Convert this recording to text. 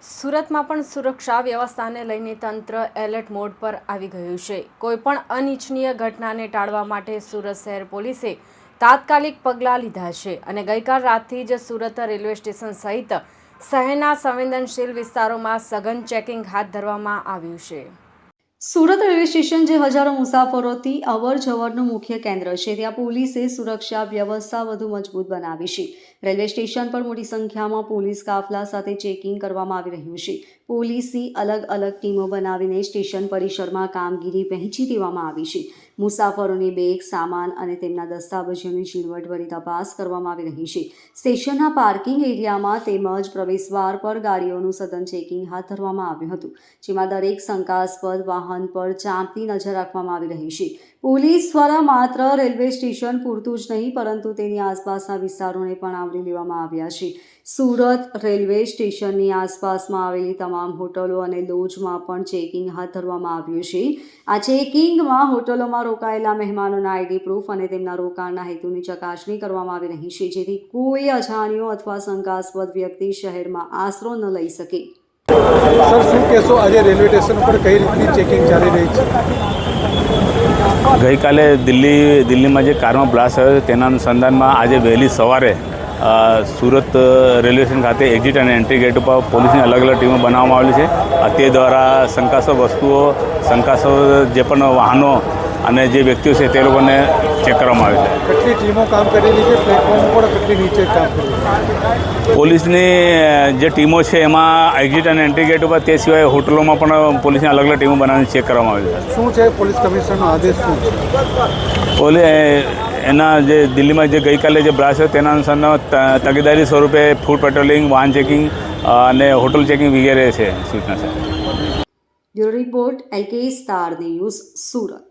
સુરતમાં પણ સુરક્ષા વ્યવસ્થાને લઈને તંત્ર એલર્ટ મોડ પર આવી ગયું છે। કોઈપણ અનિચ્છનીય ઘટનાને ટાળવા માટે સુરત શહેર પોલીસે તાત્કાલિક પગલાં લીધા છે અને ગઈકાલ રાતથી જ સુરત રેલવે સ્ટેશન સહિત શહેરના સંવેદનશીલ વિસ્તારોમાં સઘન ચેકિંગ હાથ ધરવામાં આવ્યું છે। સુરત રેલવે સ્ટેશન જે હજારો મુસાફરોથી અવર જવરનું મુખ્ય કેન્દ્ર છે, ત્યાં પોલીસે સુરક્ષા વ્યવસ્થા વધુ મજબૂત બનાવી છે। રેલવે સ્ટેશન પર મોટી સંખ્યામાં પોલીસ કાફલા સાથે ચેકિંગ કરવામાં આવી રહ્યું છે। પોલીસની અલગ અલગ ટીમો બનાવીને સ્ટેશન પરિસરમાં કામગીરી વહેંચી દેવામાં આવી છે। મુસાફરોની બેગ, સામાન અને તેમના દસ્તાવેજોની ઝીણવટભરી તપાસ કરવામાં આવી રહી છે। સ્ટેશનના પાર્કિંગ એરિયામાં તેમજ પ્રવેશદ્વાર પર ગાડીઓનું સઘન ચેકિંગ હાથ ધરવામાં આવ્યું હતું, જેમાં દરેક શંકાસ્પદ વાહન પર ચાંપતી નજર રાખવામાં આવી રહી છે। પોલીસ દ્વારા માત્ર રેલવે સ્ટેશન પૂરતું જ નહીં, પરંતુ તેની આસપાસના વિસ્તારોને પણ આવરી લેવામાં આવ્યા છે। સુરત રેલવે સ્ટેશનની આસપાસમાં આવેલી તમામ હોટલો અને લોજમાં પણ ચેકિંગ હાથ ધરવામાં આવ્યું છે। આ ચેકિંગમાં હોટલોમાં રોકાયેલા મહેમાનોના આઈડી પ્રૂફ અને તેમના રોકાણના હેતુની ચકાસણી કરવામાં આવી રહી છે, જેથી કોઈ અજાણ્યો અથવા શંકાસ્પદ વ્યક્તિ શહેરમાં આશરો ન લઈ શકે। સર, શું કહેશો, આજે રેલવે સ્ટેશન પર કઈ રીતની ચેકિંગ ચાલી રહી છે? ગઈકાલે દિલ્હીમાં જે કારમાં બ્લાસ્ટ થયો તેના અનુસંધાનમાં આજે વહેલી સવારે સુરત રેલવે સ્ટેશન ખાતે એક્ઝિટ અને એન્ટ્રી ગેટ ઉપર પોલીસની અલગ અલગ ટીમો બનાવવામાં આવેલી છે। તે દ્વારા શંકાસ્પદ વસ્તુઓ, શંકાસ્પદ જે પણ વાહનો અને જે વ્યક્તિઓ છે તે લોકોને ચેક કરવામાં આવે છે। કેટલી ટીમો કામ કરેલી છે? પ્લેટફોર્મ પર કેટલી નીચે કામ કરેલી? પોલીસની જે ટીમો છે એમાં એક્ઝિટ અને એન્ટ્રી ગેટ ઉપર, તે સિવાય હોટલોમાં પણ પોલીસની અલગ અલગ ટીમો બનાવીને ચેક કરવામાં આવે છે। શું છે પોલીસ કમિશનરનો આદેશ શું છે? એના જે દિલ્હીમાં જે ગઈકાલે જે બ્લાસ્ટ થયો તેના અનુસંધાનમાં તકેદારી સ્વરૂપે ફૂડ પેટ્રોલિંગ, વાહન ચેકિંગ અને હોટલ ચેકિંગ વગેરે છે સૂચના છે। Bureau report LK star news, Surat.